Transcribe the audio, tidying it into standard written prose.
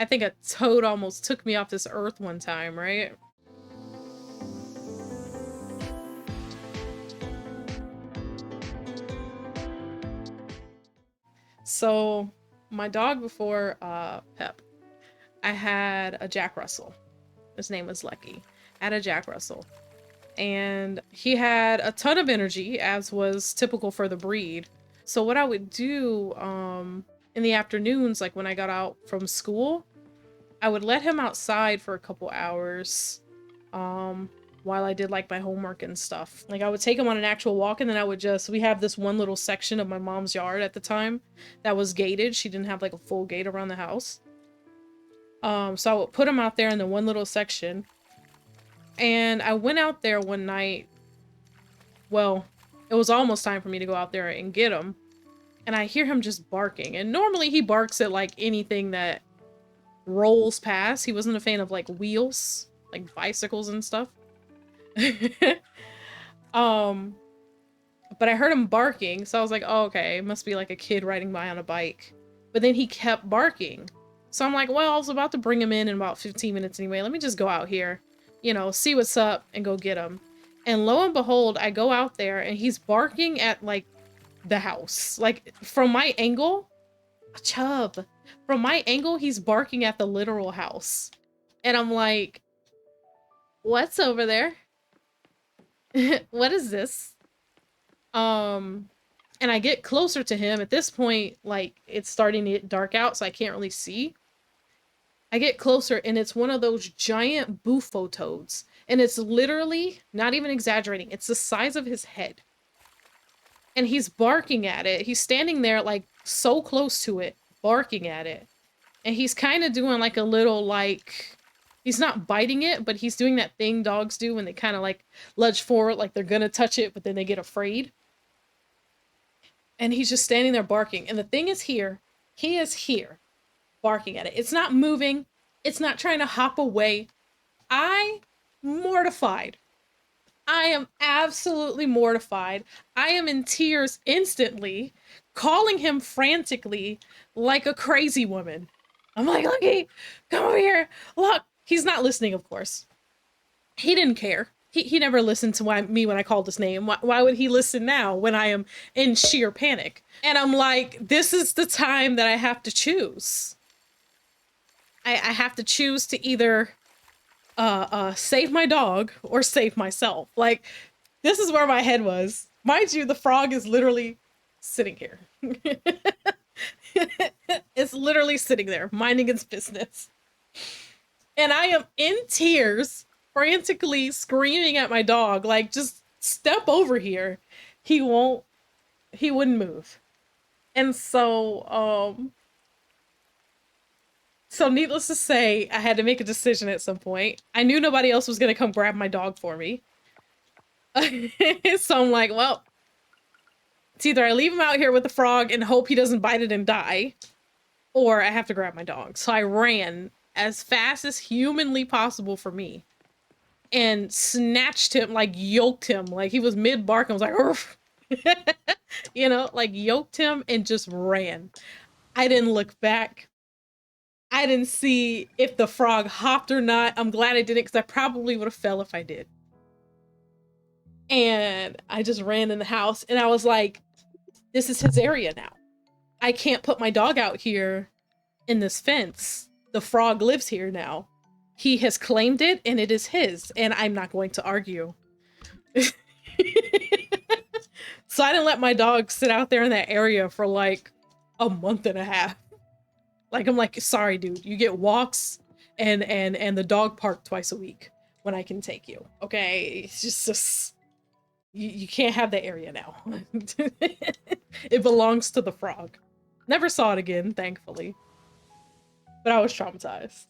I think a toad almost took me off this earth one time, right? So my dog before Pep, I had a Jack Russell. His name was Lucky. I had a Jack Russell. And he had a ton of energy, as was typical for the breed. So what I would do in the afternoons, like when I got out from school, I would let him outside for a couple hours while I did like my homework and stuff. Like I would take him on an actual walk, and then I would we have this one little section of my mom's yard at the time that was gated. She didn't have like a full gate around the house. So I would put him out there in the one little section. And I went out there one night. Well, it was almost time for me to go out there and get him. And I hear him just barking. And normally he barks at like anything that rolls past. He wasn't a fan of like wheels, like bicycles and stuff. But I heard him barking, so I was like, oh, okay, it must be like a kid riding by on a bike. But then he kept barking. So I'm like, well, I was about to bring him in about 15 minutes anyway. Let me just go out here, you know, see what's up and go get him. And lo and behold, I go out there and he's barking at like the house. Like from my angle, Chub, from my angle, he's barking at the literal house. And I'm like, what's over there? What is this? And I get closer to him. At this point, like, it's starting to get dark out, so I can't really see. I get closer, and it's one of those giant bufo toads. And it's literally, not even exaggerating, it's the size of his head. And he's barking at it. He's standing there, like, so close to it, barking at it. And he's kind of doing, like, a little, like... He's not biting it, but he's doing that thing dogs do when they kind of, like, lunge forward, like they're gonna touch it, but then they get afraid. And he's just standing there barking. And the thing is here, he is here, barking at it. It's not moving. It's not trying to hop away. Mortified. I am absolutely mortified. I am in tears instantly, calling him frantically like a crazy woman. I'm like, Lucky, come over here. Look. He's not listening, of course. He didn't care. He never listened to me when I called his name. Why would he listen now when I am in sheer panic? And I'm like, this is the time that I have to choose. I have to choose to either save my dog or save myself. Like, this is where my head was. Mind you, the frog is literally sitting here. It's literally sitting there, minding its business. And I am in tears, frantically screaming at my dog, like, just step over here. He wouldn't move. And so needless to say, I had to make a decision at some point. I knew nobody else was going to come grab my dog for me. So I'm like, well, it's either I leave him out here with the frog and hope he doesn't bite it and die, or I have to grab my dog. So I ran as fast as humanly possible for me and snatched him, like yoked him, like he was mid-bark and was like, Urgh. You know, like yoked him and just ran. I didn't look back. I didn't see if the frog hopped or not. I'm glad I didn't, because I probably would have fell if I did. And I just ran in the house and I was like, this is his area now. I can't put my dog out here in this fence. The frog lives here now. He has claimed it and it is his, and I'm not going to argue. So I didn't let my dog sit out there in that area for like a month and a half. Like, I'm like, sorry, dude, you get walks and the dog park twice a week when I can take you. Okay, it's just you can't have that area now. It belongs to the frog. Never saw it again, thankfully. But I was traumatized.